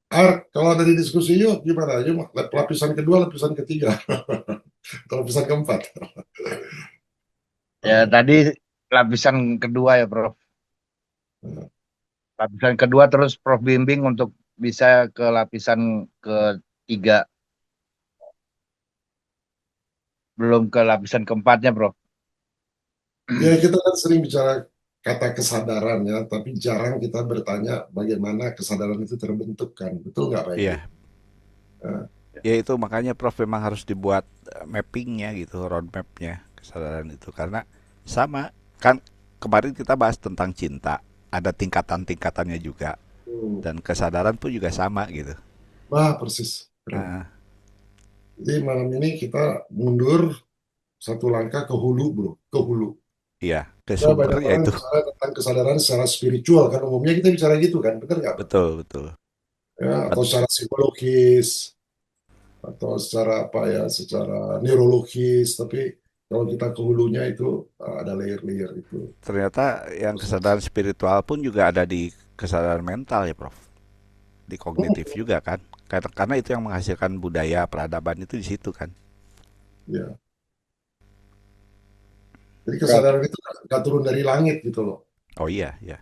Kalau dari diskusi yuk gimana? Yuk lapisan kedua, lapisan ketiga, atau lapisan keempat. Ya tadi lapisan kedua ya Prof. Lapisan kedua terus Prof bimbing untuk bisa ke lapisan ketiga, belum ke lapisan keempatnya Prof. Ya kita kan sering bicara kata kesadaran ya, tapi jarang kita bertanya bagaimana kesadaran itu terbentuk kan. Betul nggak Pak Egi? Iya, Nah, ya itu makanya Prof memang harus dibuat mappingnya gitu, roadmapnya kesadaran itu karena sama kan kemarin kita bahas tentang cinta, ada tingkatan-tingkatannya juga hmm. dan kesadaran pun juga sama gitu. Wah, persis. Keren. Heeh. Jadi malam ini kita mundur satu langkah ke hulu, bro. Ke hulu. Iya, ke Ya, banyak sumbernya orang itu. bicara tentang kesadaran secara spiritual kan. Umumnya kita bicara gitu kan. Benar nggak, Pak? Betul, betul. Ya, atau secara psikologis, atau secara apa ya, secara neurologis. Tapi kalau kita ke hulunya itu ada layer-layer itu. Ternyata yang Proses. kesadaran spiritual pun juga ada di kesadaran mental ya, Prof. Di kognitif juga kan. Karena itu yang menghasilkan budaya peradaban itu di situ kan. Ya. Jadi Prof. kesadaran itu nggak turun dari langit gitu loh. Oh iya, ya.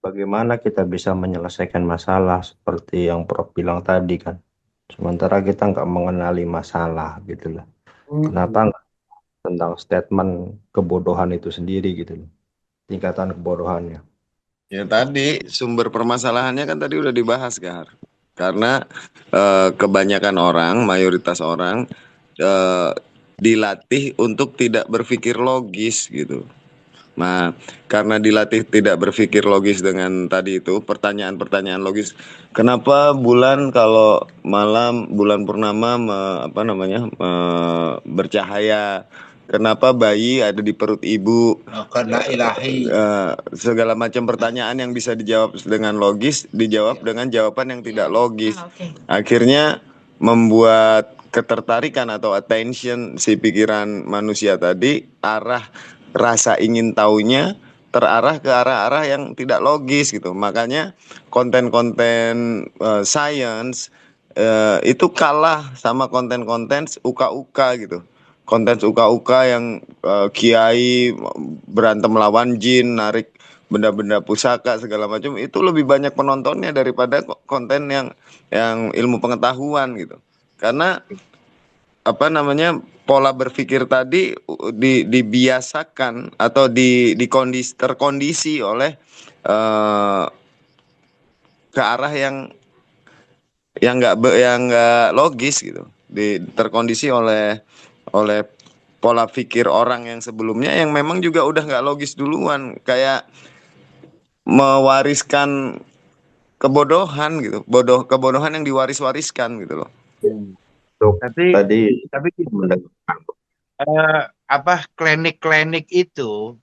Bagaimana kita bisa menyelesaikan masalah seperti yang Prof bilang tadi kan. Sementara kita nggak mengenali masalah gitu loh. Kenapa Hmm. nggak tentang statement kebodohan itu sendiri gitu loh. Tingkatan kebodohannya. Ya tadi sumber permasalahannya kan tadi udah dibahas kan. Karena kebanyakan orang, mayoritas orang eh, dilatih untuk tidak berpikir logis gitu. Nah, karena dilatih tidak berpikir logis dengan tadi itu pertanyaan-pertanyaan logis, kenapa bulan kalau malam bulan purnama apa namanya bercahaya? Kenapa bayi ada di perut ibu? Karena ilahi. Segala macam pertanyaan yang bisa dijawab dengan logis dijawab dengan jawaban yang tidak logis. Akhirnya membuat ketertarikan atau attention si pikiran manusia tadi arah rasa ingin tahunya terarah ke arah-arah yang tidak logis gitu. Makanya konten-konten science itu kalah sama konten-konten uka-uka gitu. Konten uka-uka yang kiai berantem lawan jin, narik benda-benda pusaka segala macam itu lebih banyak penontonnya daripada konten yang ilmu pengetahuan gitu. Karena apa namanya pola berpikir tadi dibiasakan atau terkondisi oleh eh, ke arah yang nggak logis gitu terkondisi oleh pola pikir orang yang sebelumnya yang memang juga udah nggak logis duluan kayak mewariskan kebodohan gitu kebodohan yang diwaris-wariskan gitu loh. Untuk Tapi tadi tapi mendengarkan eh, apa klinik-klinik itu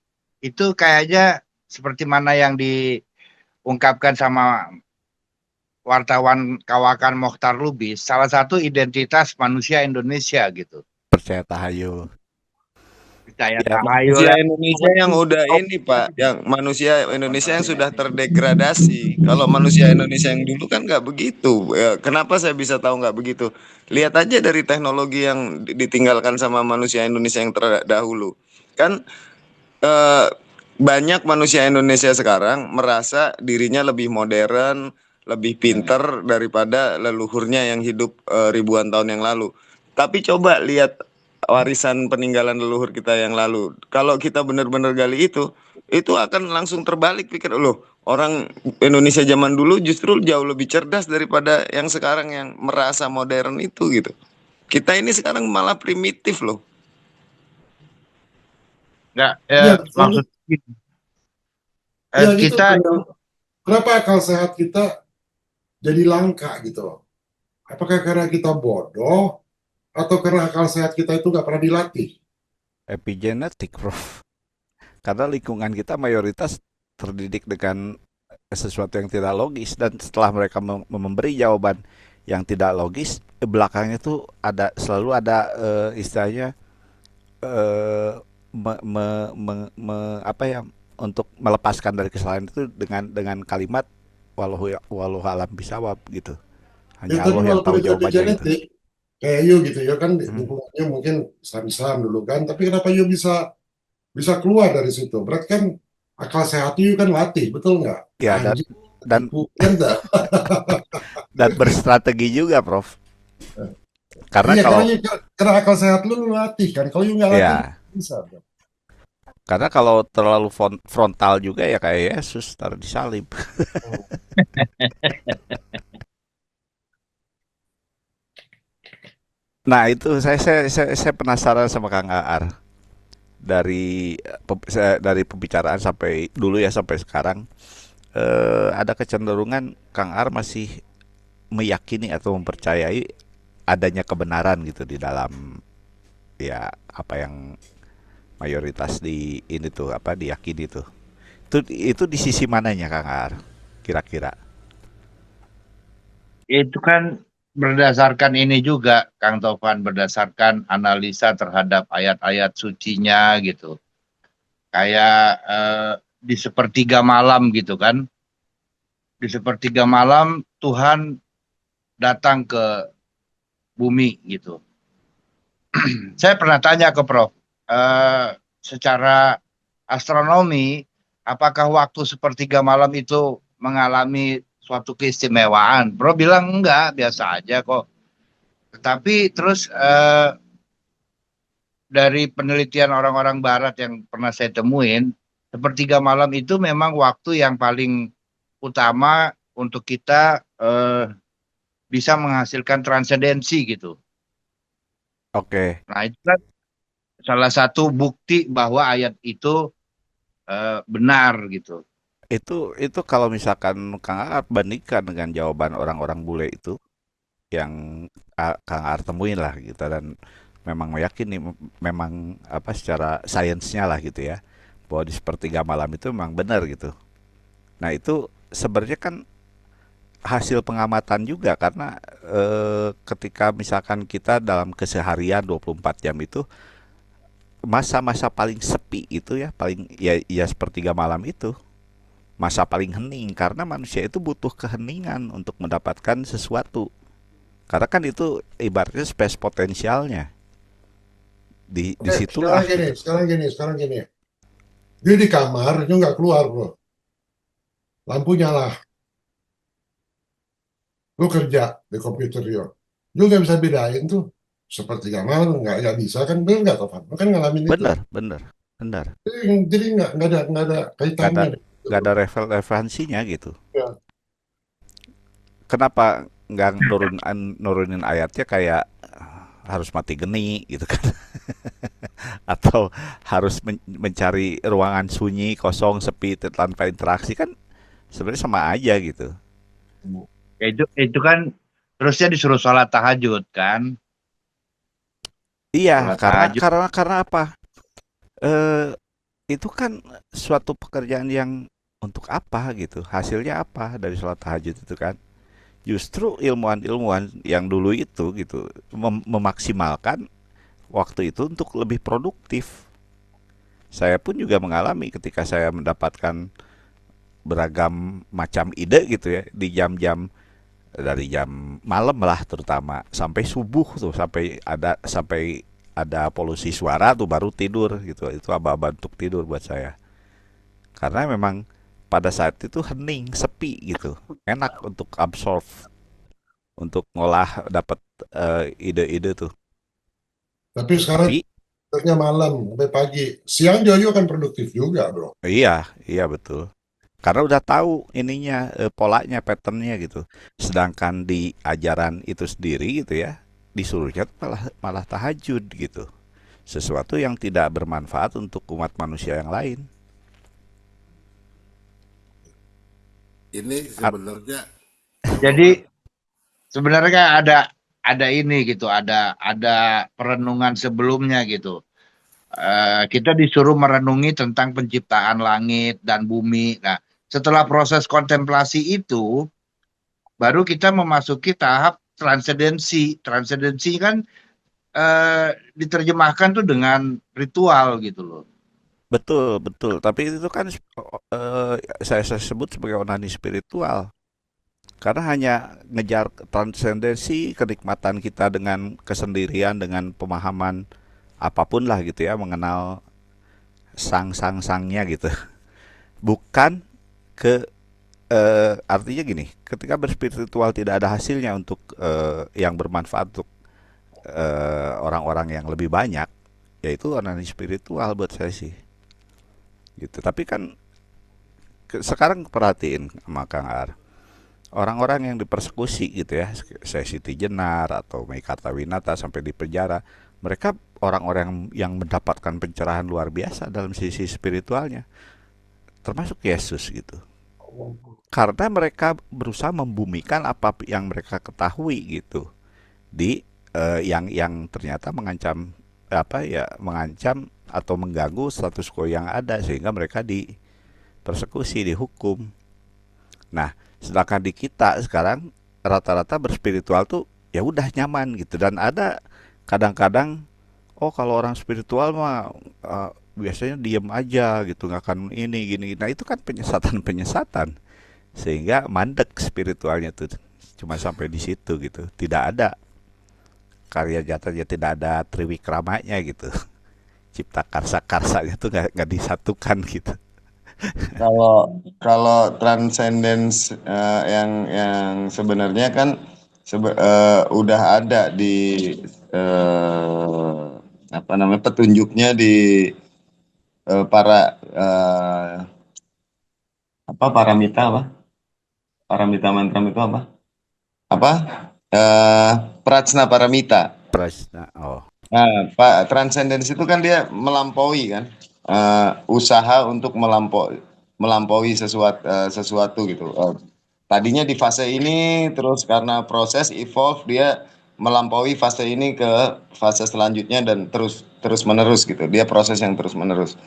kayaknya seperti mana yang diungkapkan sama wartawan Kawakan Mokhtar Lubis, salah satu identitas manusia Indonesia gitu. Percaya tahayul. Percaya Ya, tahayul Manusia yang Indonesia yang udah ini Pak, yang manusia Indonesia yang sudah terdegradasi. Kalau manusia Indonesia yang dulu kan nggak begitu. Ya, kenapa saya bisa tahu nggak begitu? Lihat aja dari teknologi yang ditinggalkan sama manusia Indonesia yang terdahulu. Kan eh, banyak manusia Indonesia sekarang merasa dirinya lebih modern, lebih pinter daripada leluhurnya yang hidup ribuan tahun yang lalu. Tapi coba lihat warisan peninggalan leluhur kita yang lalu. Kalau kita benar-benar gali itu akan langsung terbalik pikir loh. Orang Indonesia zaman dulu justru jauh lebih cerdas daripada yang sekarang yang merasa modern itu gitu. Kita ini sekarang malah primitif loh. nggak Iya, soalnya, maksud ya gitu. kita Kenapa akal sehat kita jadi langka gitu loh? Apakah karena kita bodoh atau karena akal sehat kita itu nggak pernah dilatih? epigenetik, Prof. Karena lingkungan kita mayoritas terdidik dengan sesuatu yang tidak logis dan setelah mereka memberi jawaban yang tidak logis, belakangnya tuh selalu ada istilahnya eh, apa ya untuk melepaskan dari kesalahan itu dengan kalimat walau alam bisawab gitu. Ya, Hanya tapi Allah yang walaupun tahu itu ada jawabannya gitu. genetik, kayak you gitu ya kan Hmm. lingkungannya mungkin Islam dulu kan, tapi kenapa you bisa bisa keluar dari situ? Berarti kan akal sehat you kan latih, betul nggak? Ya Anjing, dan tipu kan nggak? dan berstrategi juga, Prof. Karena Iya, kalau karena akal sehat lu latih kan. Kalau you nggak latih, ya bisa. Bro. karena kalau terlalu frontal juga ya kayak Yesus taruh disalib. Nah itu saya penasaran sama Kang Aar dari dari pembicaraan sampai dulu ya sampai sekarang, ada kecenderungan Kang Aar masih meyakini atau mempercayai adanya kebenaran gitu di dalam ya apa yang mayoritas di ini tuh apa diyakini tuh. Itu di sisi mananya Kang Aar kira-kira? Itu kan berdasarkan ini juga, Kang Tovan, berdasarkan analisa terhadap ayat-ayat sucinya gitu. Kayak di sepertiga malam gitu kan. Di sepertiga malam Tuhan datang ke bumi gitu. Saya pernah tanya ke Prof, secara astronomi, apakah waktu sepertiga malam itu mengalami suatu keistimewaan? Bro bilang enggak, biasa aja kok. Tetapi terus dari penelitian orang-orang Barat yang pernah saya temuin, sepertiga malam itu memang waktu yang paling utama untuk kita bisa menghasilkan transendensi gitu. Oke, Nah itu kan salah satu bukti bahwa ayat itu benar gitu. itu kalau misalkan Kang Aar bandingkan dengan jawaban orang-orang bule itu yang Kang Aar temuin lah gitu dan memang meyakini memang apa secara sainsnya lah gitu ya bahwa di sepertiga malam itu memang benar gitu. Nah itu sebenarnya kan hasil pengamatan juga karena ketika misalkan kita dalam keseharian 24 jam itu masa-masa paling sepi itu ya paling ya sepertiga malam itu masa paling hening karena manusia itu butuh keheningan untuk mendapatkan sesuatu karena kan itu ibaratnya space potensialnya di Oke, disitulah gitu. sekarang gini. Dia di kamar, dia nggak keluar, bro. Lampu nyala, lu kerja di komputer dia. Lu nggak bisa bedain tuh. Sepertiga malam nggak bisa kan, bener nggak Tovan? Lu kan ngalamin itu. Benar, benar, benar. Jadi nggak ada Gak ada kaitannya deh, gitu, gak bro. ada referensinya gitu. Ya. Kenapa nggak nurunin ayatnya kayak harus mati geni gitu kan? Atau harus mencari ruangan sunyi, kosong, sepi, tanpa interaksi kan sebenarnya sama aja gitu. Ya itu kan terusnya disuruh sholat tahajud kan. Iya, Sholat tahajud. karena apa? Eh itu kan suatu pekerjaan yang untuk apa gitu? Hasilnya apa dari sholat tahajud itu kan? Justru ilmuwan-ilmuwan yang dulu itu gitu memaksimalkan waktu itu untuk lebih produktif. Saya pun juga mengalami ketika saya mendapatkan beragam macam ide gitu ya di jam-jam dari jam malam lah terutama sampai subuh tuh sampai ada polusi suara tuh baru tidur gitu itu aba-aba untuk tidur buat saya karena memang pada saat itu hening sepi gitu enak untuk absorb untuk ngolah dapat ide-ide tuh Tapi sekarang tapi kerja malam sampai pagi. Siang Jojo kan produktif juga, bro. iya iya betul karena udah tahu ininya polanya patternnya gitu sedangkan di ajaran itu sendiri gitu ya disuruhnya tuh malah malah tahajud gitu sesuatu yang tidak bermanfaat untuk umat manusia yang lain. Ini sebenarnya Jadi sebenarnya ada ini gitu, ada perenungan sebelumnya gitu. Kita disuruh merenungi tentang penciptaan langit dan bumi. Nah, setelah proses kontemplasi itu, baru kita memasuki tahap transendensi. Transendensi kan diterjemahkan tuh dengan ritual gitu loh. Betul betul tapi itu kan saya sebut sebagai onani spiritual Karena hanya ngejar transendensi, kenikmatan kita dengan kesendirian, dengan pemahaman apapun lah gitu ya, mengenal sang-sang-sangnya gitu. Bukan ke artinya gini, ketika berspiritual tidak ada hasilnya untuk yang bermanfaat untuk orang-orang yang lebih banyak, yaitu onani spiritual buat saya sih. Gitu. Tapi kan sekarang perhatiin sama Kang Ar, orang-orang yang dipersekusi gitu ya, saya Siti Jenar atau Mei Kartawinata sampai di penjara, mereka orang-orang yang mendapatkan pencerahan luar biasa dalam sisi spiritualnya, termasuk Yesus gitu. Karena mereka berusaha membumikan apa yang mereka ketahui gitu di yang ternyata mengancam mengancam atau mengganggu status quo yang ada, sehingga mereka dipersekusi, dihukum. Nah, sedangkan di kita sekarang rata-rata berspiritual tuh ya udah nyaman gitu, dan ada kadang-kadang kalau orang spiritual mah biasanya diem aja gitu, nggak akan ini gini. Nah, itu kan penyesatan sehingga mandek spiritualnya tuh cuma sampai di situ gitu. Tidak ada karya nyatanya, tidak ada triwikramanya gitu. Cipta karsa-karsanya tuh nggak disatukan gitu. Kalau kalau transcendence yang sebenarnya kan udah ada di eh, apa namanya, petunjuknya di para paramita, paramita mantra itu apa eh prajna paramita. Prasna, Nah, Pak, transcendence itu kan dia melampaui kan, usaha untuk melampaui sesuatu gitu. Tadinya di fase ini, terus karena proses evolve dia melampaui fase ini ke fase selanjutnya dan terus terus menerus gitu. Dia proses yang terus menerus.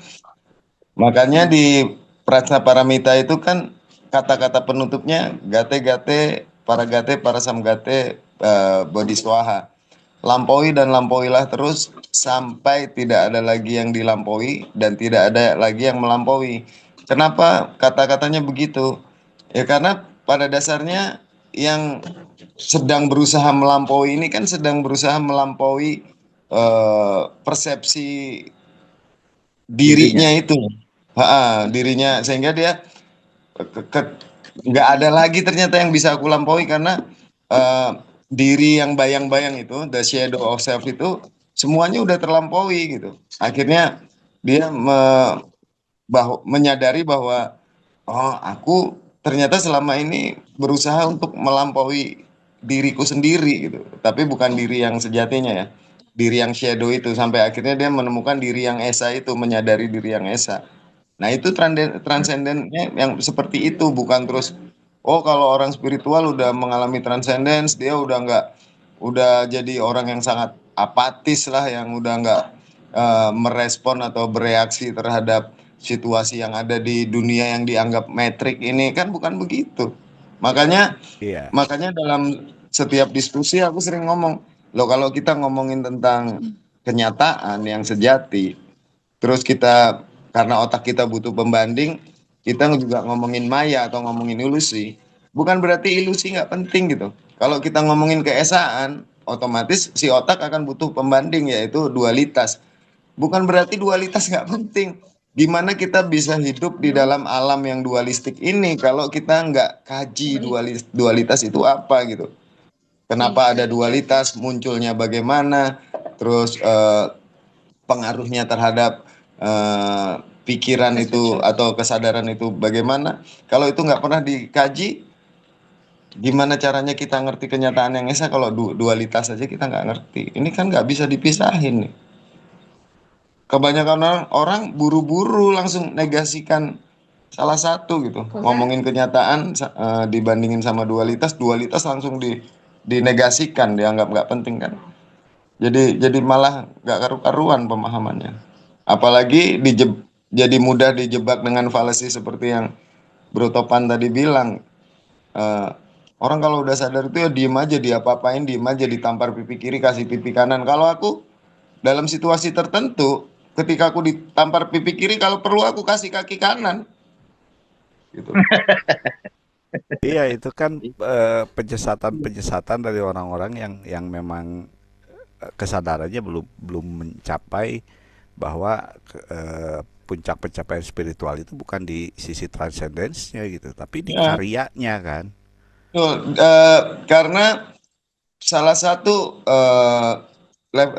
Makanya di Prajna Paramita itu kan kata-kata penutupnya gate gate para samgate bodhiswaha. Lampaui dan lampauilah terus sampai tidak ada lagi yang dilampaui dan tidak ada lagi yang melampaui. Kenapa kata-katanya begitu? Ya karena pada dasarnya yang sedang berusaha melampaui ini kan sedang berusaha melampaui persepsi dirinya itu. Dirinya, sehingga dia nggak ada lagi ternyata yang bisa aku lampaui karena eh, diri yang bayang-bayang itu, the shadow of self itu semuanya udah terlampaui gitu. Akhirnya dia menyadari bahwa aku ternyata selama ini berusaha untuk melampaui diriku sendiri gitu, tapi bukan diri yang sejatinya ya, diri yang shadow itu, sampai akhirnya dia menemukan diri yang esa itu, menyadari diri yang esa. Nah, itu transendennya yang seperti itu, bukan terus kalau orang spiritual udah mengalami transcendence, dia udah jadi orang yang sangat apatis lah, yang udah nggak merespon atau bereaksi terhadap situasi yang ada di dunia yang dianggap metrik ini, kan bukan begitu. Makanya iya. makanya dalam setiap diskusi aku sering ngomong, loh kalau kita ngomongin tentang kenyataan yang sejati, terus kita karena otak kita butuh pembanding, kita juga ngomongin maya atau ngomongin ilusi. Bukan berarti ilusi nggak penting gitu. Kalau kita ngomongin keesaan, otomatis si otak akan butuh pembanding, yaitu dualitas. Bukan berarti dualitas nggak penting. Gimana kita bisa hidup di dalam alam yang dualistik ini kalau kita nggak kaji dualitas itu apa gitu. Kenapa ada dualitas, munculnya bagaimana, terus pengaruhnya terhadap pikiran itu atau kesadaran itu bagaimana. Kalau itu nggak pernah dikaji, gimana caranya kita ngerti kenyataan yang esa kalau dualitas saja kita nggak ngerti. Ini kan nggak bisa dipisahin nih. Kebanyakan orang buru-buru langsung negasikan salah satu gitu. Ngomongin kenyataan dibandingin sama dualitas, dualitas langsung dinegasikan, dianggap nggak penting kan. Jadi malah nggak karu-karuan pemahamannya. Apalagi jadi mudah dijebak dengan fallacy seperti yang Bro Topan tadi bilang. Eh, Orang kalau udah sadar itu ya diem aja, dia apa-apain, diem aja, ditampar pipi kiri, kasih pipi kanan. Kalau aku dalam situasi tertentu, ketika aku ditampar pipi kiri, kalau perlu aku kasih kaki kanan. Gitu. Iya, itu kan penyesatan-penyesatan dari orang-orang yang memang kesadarannya belum belum mencapai bahwa puncak pencapaian spiritual itu bukan di sisi transcendensnya gitu, tapi di Ya, karyanya kan. betul. Karena salah satu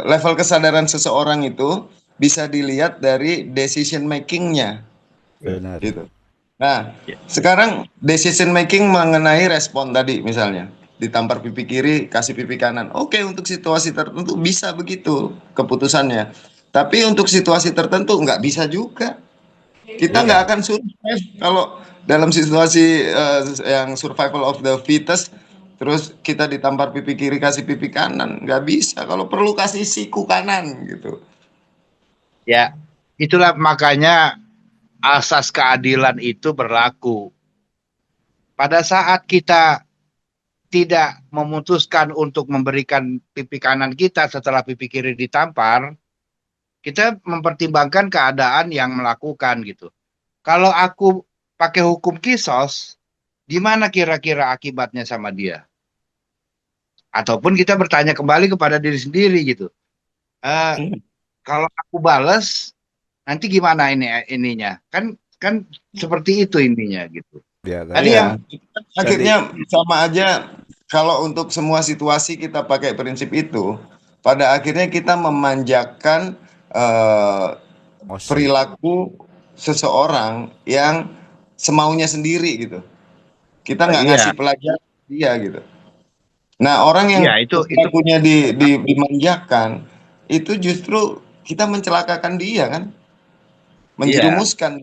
level kesadaran seseorang itu bisa dilihat dari decision making-nya, Ya. Benar. gitu. Nah, Ya. sekarang decision making mengenai respon tadi misalnya ditampar pipi kiri, kasih pipi kanan. Oke, untuk situasi tertentu bisa begitu keputusannya. Tapi untuk situasi tertentu nggak bisa juga. Kita nggak Iya. akan survive kalau dalam situasi yang survival of the fittest, terus kita ditampar pipi kiri kasih pipi kanan, nggak bisa. Kalau perlu kasih siku kanan gitu. Ya, itulah makanya asas keadilan itu berlaku. Pada saat kita tidak memutuskan untuk memberikan pipi kanan kita setelah pipi kiri ditampar, kita mempertimbangkan keadaan yang melakukan gitu. Kalau aku pakai hukum kisos, gimana kira-kira akibatnya sama dia? Ataupun kita bertanya kembali kepada diri sendiri gitu. Eh, kalau aku bales, nanti gimana ininya? Kan kan seperti itu intinya gitu. Ya, Tadi dan yang Iya, tadi akhirnya sama aja kalau untuk semua situasi kita pakai prinsip itu, pada akhirnya kita memanjakan eh, emosi. perilaku seseorang yang semaunya sendiri gitu. Kita nggak iya, ngasih pelajaran dia gitu. Nah, orang yang iya itu perilakunya dimanjakan, itu justru kita mencelakakan dia kan, iya menjerumuskan.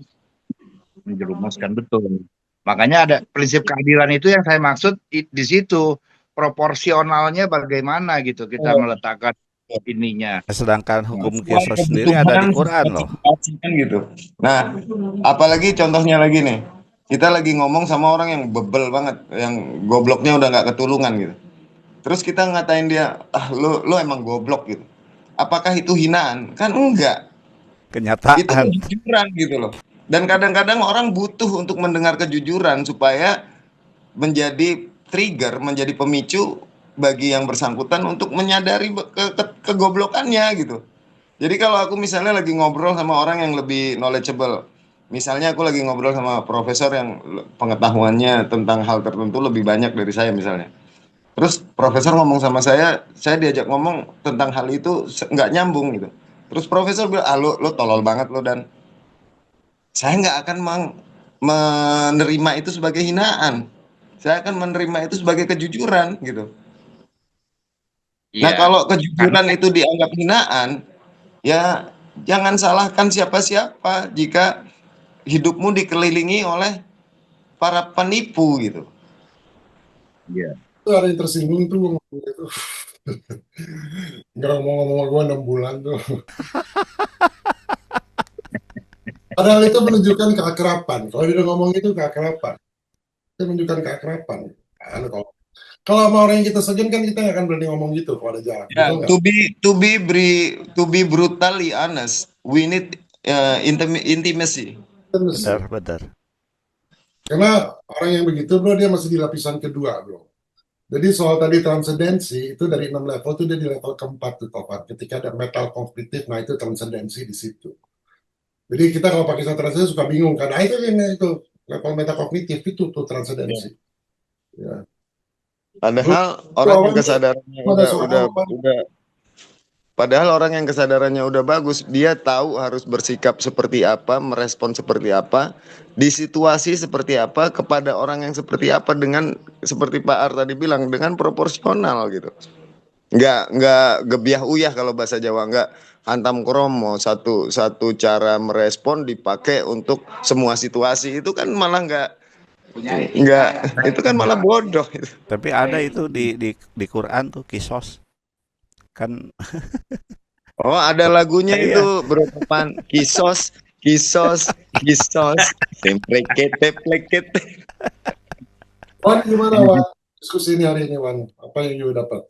menjerumuskan betul. Makanya ada prinsip keadilan itu yang saya maksud di situ proporsionalnya bagaimana gitu kita meletakkan ininya. Sedangkan Nah, hukum Sesuai kisos sendiri ada kebutuhan di Quran loh. situasi kan gitu. Nah, apalagi contohnya lagi nih, kita lagi ngomong sama orang yang bebel banget, yang gobloknya udah nggak ketulungan gitu. Terus kita ngatain dia, ah lu emang goblok gitu. Apakah itu hinaan? Kan enggak. Itu Kenyataan. kejujuran gitu loh. Dan kadang-kadang orang butuh untuk mendengar kejujuran supaya menjadi trigger, menjadi pemicu bagi yang bersangkutan untuk menyadari kegoblokannya gitu. Jadi kalau aku misalnya lagi ngobrol sama orang yang lebih knowledgeable, misalnya aku lagi ngobrol sama profesor yang pengetahuannya tentang hal tertentu lebih banyak dari saya misalnya. Terus profesor ngomong sama saya diajak ngomong tentang hal itu nggak nyambung gitu. Terus profesor bilang, ah lo tolol banget lo, dan saya nggak akan menerima itu sebagai hinaan. Saya akan menerima itu sebagai kejujuran gitu. Nah, iya, kalau karena kejujuran itu dianggap hinaan, ya jangan salahkan siapa-siapa jika hidupmu dikelilingi oleh para penipu gitu. iya, Itu ada yang tersinggung tuh ngomong itu. Nggak ngomong-ngomong sama gue 6 bulan tuh. Padahal itu menunjukkan keakraban. Kalau dia udah ngomong itu keakraban. Itu menunjukkan keakraban. Kan kalau sama orang yang kita sejen kan kita nggak akan berani ngomong gitu kalau ada jalan. Ya, Betul nggak? to be brutally honest, we need intimacy. Kan mesti. Benar, benar. Karena orang yang begitu bro dia masih di lapisan kedua bro. Jadi soal tadi transendensi itu dari 6 level itu dia di level keempat tuh Topan. Ketika ada metal kognitif, nah itu transendensi di situ. Jadi kita kalau pakai istilah transendensi suka bingung kan. Nah itu yang itu level metakognitif itu tuh transendensi. Ya. Padahal Itu orang yang awalnya kesadarannya ada soal apa? padahal orang yang kesadarannya udah bagus, dia tahu harus bersikap seperti apa, merespon seperti apa, di situasi seperti apa, kepada orang yang seperti apa, dengan seperti Pak Ar tadi bilang, dengan proporsional gitu. Nggak gebiah uyah kalau bahasa Jawa, nggak hantam kromo, satu satu cara merespon dipakai untuk semua situasi, itu kan malah nggak itu kan malah bodoh itu. Tapi ada itu di Quran tuh kisos. Kan Oh, ada lagunya itu, iya. Bro Topan. Kisos, kisos, kisos, templekete, plekete. Wan gimana Wan? Diskusi ini hari ini Wan. Apa yang you dapat?